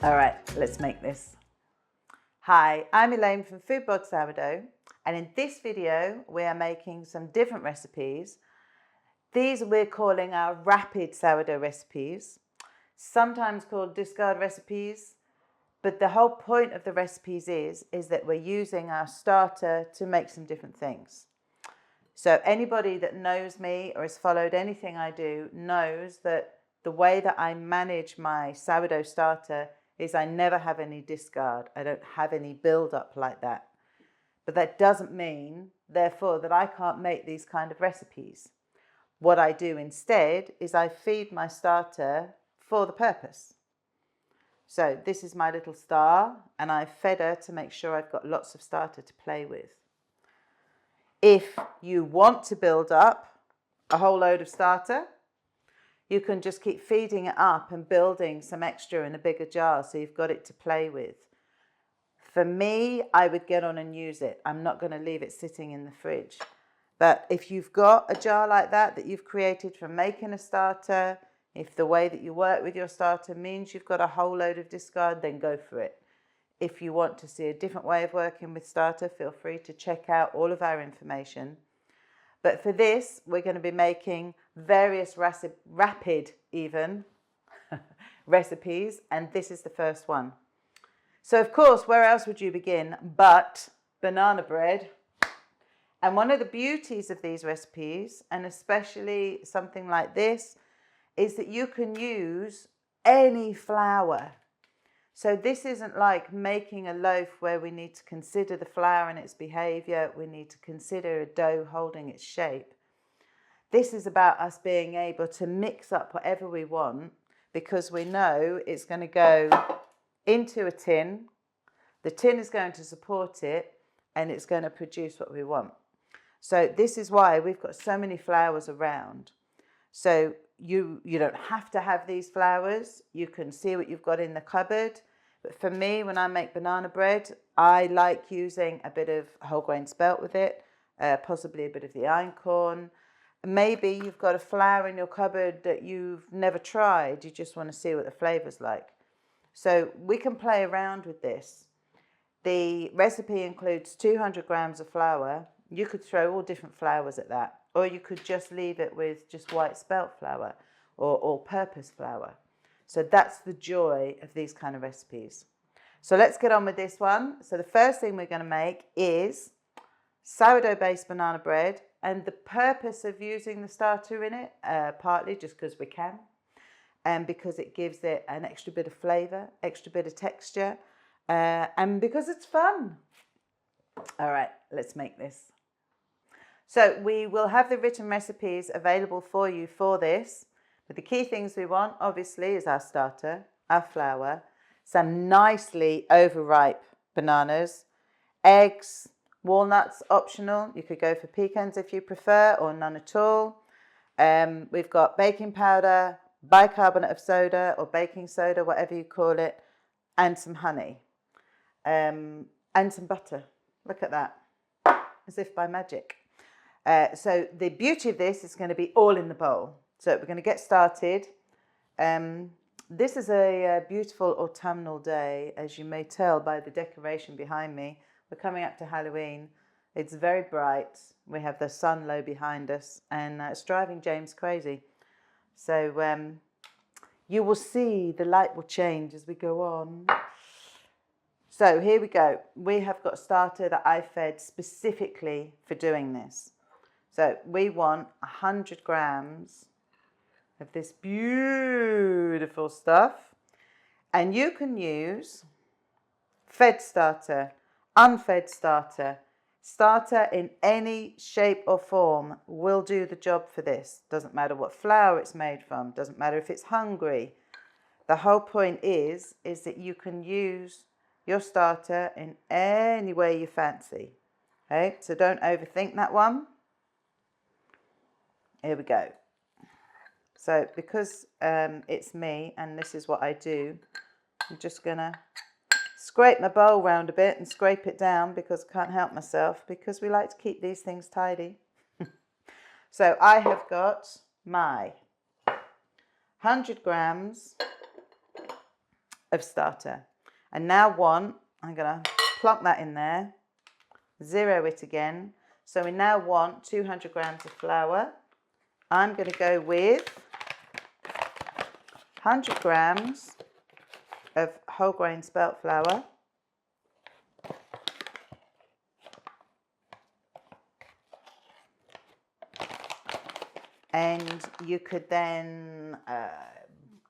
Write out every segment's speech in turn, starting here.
All right, let's make this. Hi, I'm Elaine from Foodbod Sourdough, and in this video we are making some different recipes. These we're calling our rapid sourdough recipes, sometimes called discard recipes, but the whole point of the recipes is that we're using our starter to make some different things. So anybody that knows me or has followed anything I do knows that the way that I manage my sourdough starter is I never have any discard. I don't have any build up like that. But that doesn't mean, therefore, that I can't make these kind of recipes. What I do instead is I feed my starter for the purpose. So this is my little star, and I fed her to make sure I've got lots of starter to play with. If you want to build up a whole load of starter, you can just keep feeding it up and building some extra in a bigger jar so you've got it to play with. For me, I would get on and use it. I'm not going to leave it sitting in the fridge. But if you've got a jar like that you've created from making a starter, if the way that you work with your starter means you've got a whole load of discard, then go for it. If you want to see a different way of working with starter, feel free to check out all of our information. But for this, we're going to be making various rapid recipes, and this is the first one. So of course, where else would you begin but banana bread? And one of the beauties of these recipes, and especially something like this, is that you can use any flour. So this isn't like making a loaf where we need to consider the flour and its behavior. We need to consider a dough holding its shape. This is about us being able to mix up whatever we want because we know it's going to go into a tin. The tin is going to support it and it's going to produce what we want. So this is why we've got so many flours around. So you don't have to have these flours. You can see what you've got in the cupboard. But for me, when I make banana bread, I like using a bit of whole grain spelt with it, possibly a bit of the einkorn. Maybe you've got a flour in your cupboard that you've never tried. You just want to see what the flavour's like. So we can play around with this. The recipe includes 200 grams of flour. You could throw all different flours at that, or you could just leave it with just white spelt flour or all-purpose flour. So that's the joy of these kind of recipes. So let's get on with this one. So the first thing we're going to make is sourdough-based banana bread, and the purpose of using the starter in it, partly just because we can, and because it gives it an extra bit of flavour, extra bit of texture, and because it's fun. All right, let's make this. So we will have the written recipes available for you for this. But the key things we want, obviously, is our starter, our flour, some nicely overripe bananas, eggs, walnuts, optional. You could go for pecans if you prefer, or none at all. We've got baking powder, bicarbonate of soda, or baking soda, whatever you call it, and some honey, and some butter. Look at that, as if by magic. So the beauty of this is going to be all in the bowl. So we're going to get started. This is a beautiful autumnal day, as you may tell by the decoration behind me. We're coming up to Halloween. It's very bright. We have the sun low behind us, and it's driving James crazy. So you will see the light will change as we go on. So here we go. We have got a starter that I fed specifically for doing this. So we want 100 grams of this beautiful stuff. And you can use fed starter, unfed starter. Starter in any shape or form will do the job for this. Doesn't matter what flour it's made from. Doesn't matter if it's hungry. The whole point is that you can use your starter in any way you fancy. Okay, so don't overthink that one. Here we go. So because it's me and this is what I do, I'm just going to scrape my bowl round a bit and scrape it down because I can't help myself, because we like to keep these things tidy. So I have got my 100 grams of starter. And now I'm going to plonk that in there, zero it again. So we now want 200 grams of flour. I'm going to go with 100 grams of whole grain spelt flour. And you could then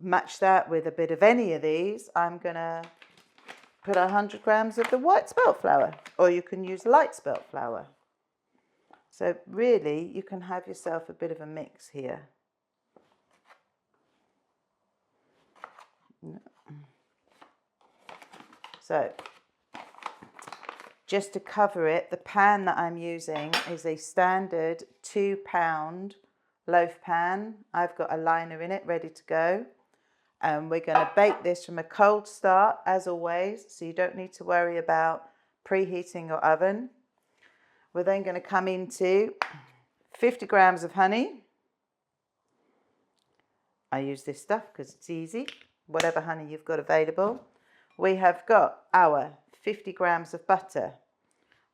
match that with a bit of any of these. I'm going to put 100 grams of the white spelt flour, or you can use light spelt flour. So really, you can have yourself a bit of a mix here. So just to cover it, the pan that I'm using is a standard 2-pound loaf pan. I've got a liner in it ready to go. And we're going to bake this from a cold start, as always, so you don't need to worry about preheating your oven. We're then going to come into 50 grams of honey. I use this stuff because it's easy, whatever honey you've got available. We have got our 50 grams of butter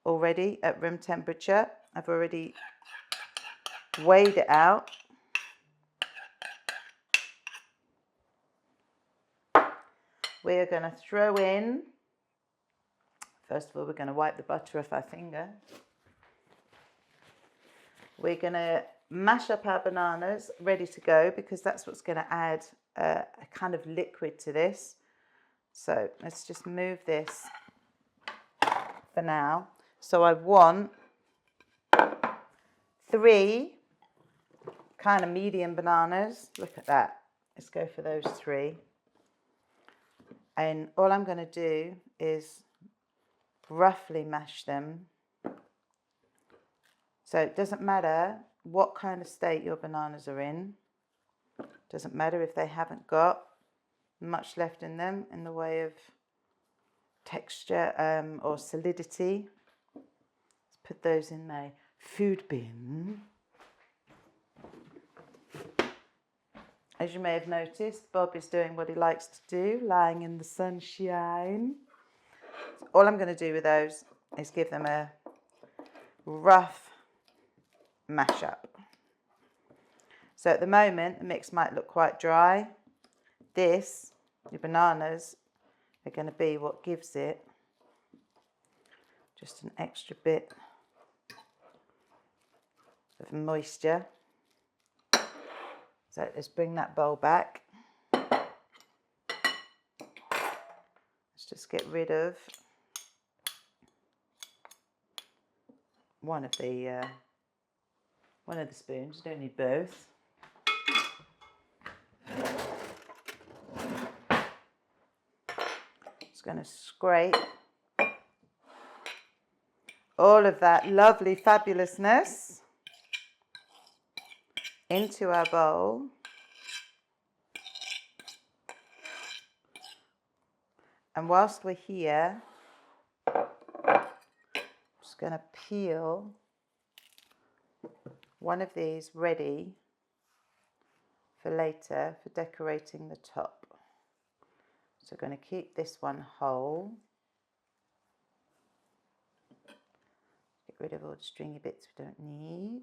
already at room temperature. I've already weighed it out. We are going to throw in, first of all, we're going to wipe the butter off our finger. We're going to mash up our bananas, ready to go, because that's what's going to add a kind of liquid to this. So let's just move this for now. So I want 3 kind of medium bananas. Look at that. Let's go for those 3. And all I'm going to do is roughly mash them. So it doesn't matter what kind of state your bananas are in. Doesn't matter if they haven't got much left in them in the way of texture or solidity. Let's put those in my food bin. As you may have noticed, Bob is doing what he likes to do, lying in the sunshine. So all I'm going to do with those is give them a rough mash up. So at the moment, the mix might look quite dry. This, your bananas, are going to be what gives it just an extra bit of moisture. So let's bring that bowl back. Let's just get rid of one of the spoons. You don't need both. Just going to scrape all of that lovely fabulousness into our bowl. And whilst we're here, I'm just going to peel one of these ready for later for decorating the top. So we're going to keep this one whole. Get rid of all the stringy bits we don't need.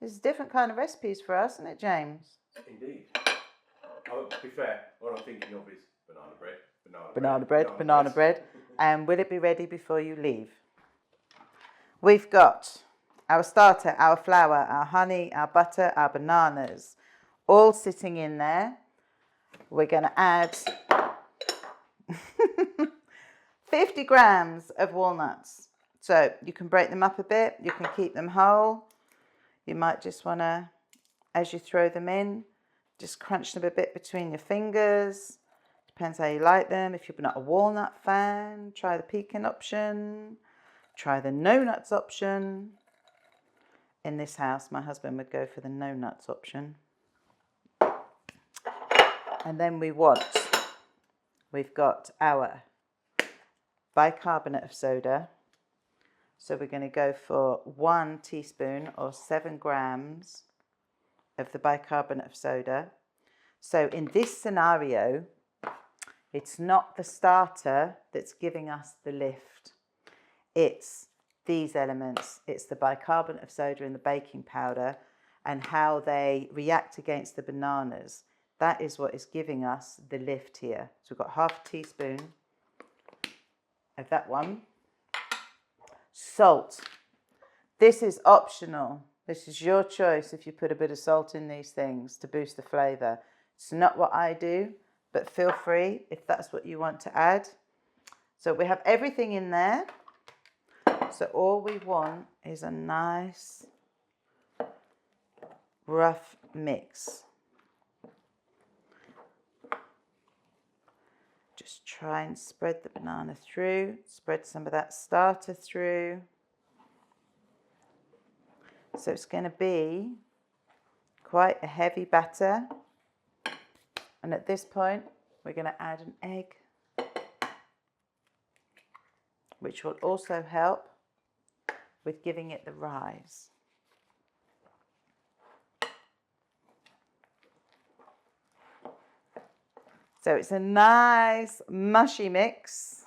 This is different kind of recipes for us, isn't it, James? Indeed. Oh, to be fair, what I'm thinking of is banana bread. Banana bread. And will it be ready before you leave? We've got our starter, our flour, our honey, our butter, our bananas, all sitting in there. We're going to add 50 grams of walnuts. So you can break them up a bit. You can keep them whole. You might just want to, as you throw them in, just crunch them a bit between your fingers. Depends how you like them. If you're not a walnut fan, try the pecan option. Try the no nuts option. In this house, my husband would go for the no nuts option. And then we've got our bicarbonate of soda. So we're going to go for 1 teaspoon or 7 grams of the bicarbonate of soda. So in this scenario, It's not the starter that's giving us the lift. It's these elements. It's the bicarbonate of soda and the baking powder and how they react against the bananas. That is what is giving us the lift here. So we've got half a teaspoon of that one. Salt. This is optional. This is your choice if you put a bit of salt in these things to boost the flavour. It's not what I do, but feel free if that's what you want to add. So we have everything in there. So all we want is a nice rough mix. Just try and spread the banana through, spread some of that starter through. So it's going to be quite a heavy batter. And at this point, we're going to add an egg, which will also help with giving it the rise. So it's a nice mushy mix.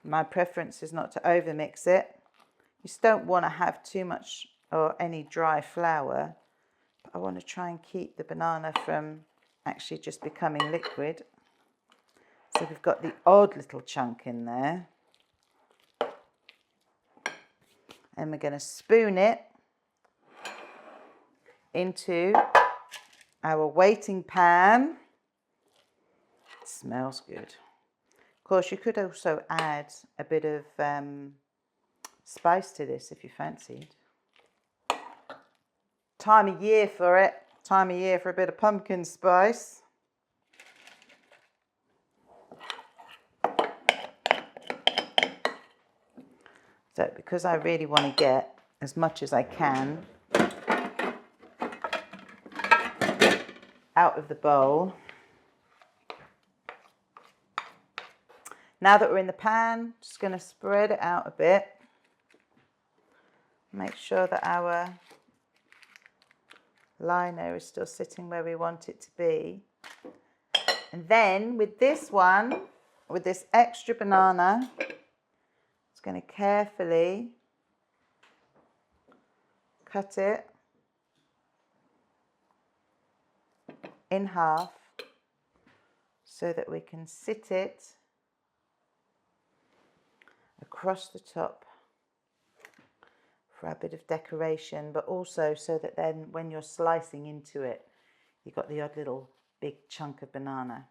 My preference is not to over mix it. You just don't want to have too much or any dry flour. But I want to try and keep the banana from actually just becoming liquid. So we've got the odd little chunk in there. And we're going to spoon it into our waiting pan. It smells good. Of course, you could also add a bit of spice to this if you fancied. Time of year for it. Time of year for a bit of pumpkin spice. So because I really want to get as much as I can out of the bowl. Now that we're in the pan, just going to spread it out a bit. Make sure that our liner is still sitting where we want it to be. And then with this one, with this extra banana, it's going to carefully cut it in half so that we can sit it across the top for a bit of decoration, but also so that then when you're slicing into it, you've got the odd little big chunk of banana.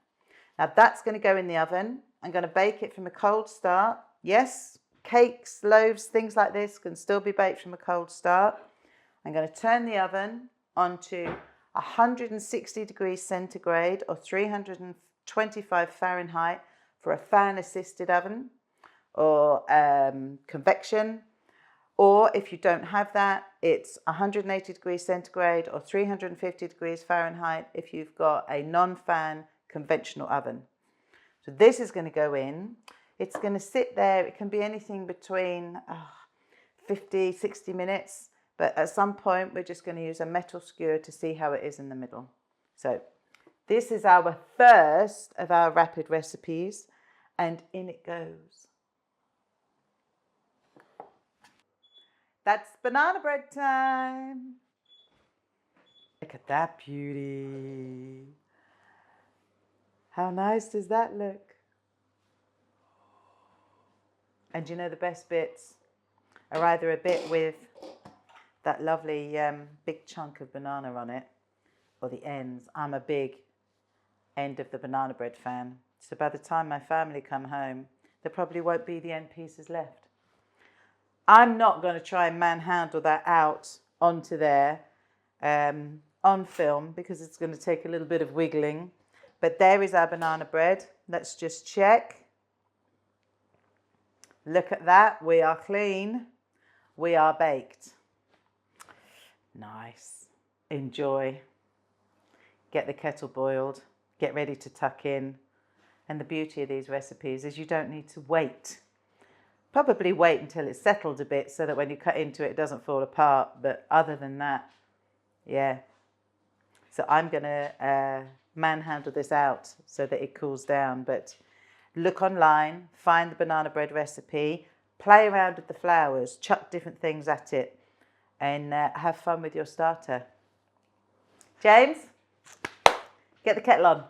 Now that's going to go in the oven. I'm going to bake it from a cold start. Yes, cakes, loaves, things like this can still be baked from a cold start. I'm going to turn the oven onto 160 degrees centigrade or 325 Fahrenheit for a fan-assisted oven or convection. Or if you don't have that, it's 180 degrees centigrade or 350 degrees Fahrenheit if you've got a non-fan conventional oven. So this is going to go in. It's going to sit there. It can be anything between 50, 60 minutes. But at some point, we're just going to use a metal skewer to see how it is in the middle. So this is our first of our rapid recipes. And in it goes. That's banana bread time. Look at that beauty. How nice does that look? And you know the best bits are either a bit with that lovely big chunk of banana on it or the ends. I'm a big end of the banana bread fan. So by the time my family come home, there probably won't be the end pieces left. I'm not going to try and manhandle that out onto there on film because it's going to take a little bit of wiggling. But there is our banana bread. Let's just check. Look at that. We are clean. We are baked. Nice. Enjoy. Get the kettle boiled. Get ready to tuck in. And the beauty of these recipes is you don't need to wait. Probably wait until it's settled a bit so that when you cut into it, it doesn't fall apart. But other than that, yeah. So I'm going to manhandle this out so that it cools down. But look online, find the banana bread recipe, play around with the flours, chuck different things at it, and have fun with your starter. James, get the kettle on.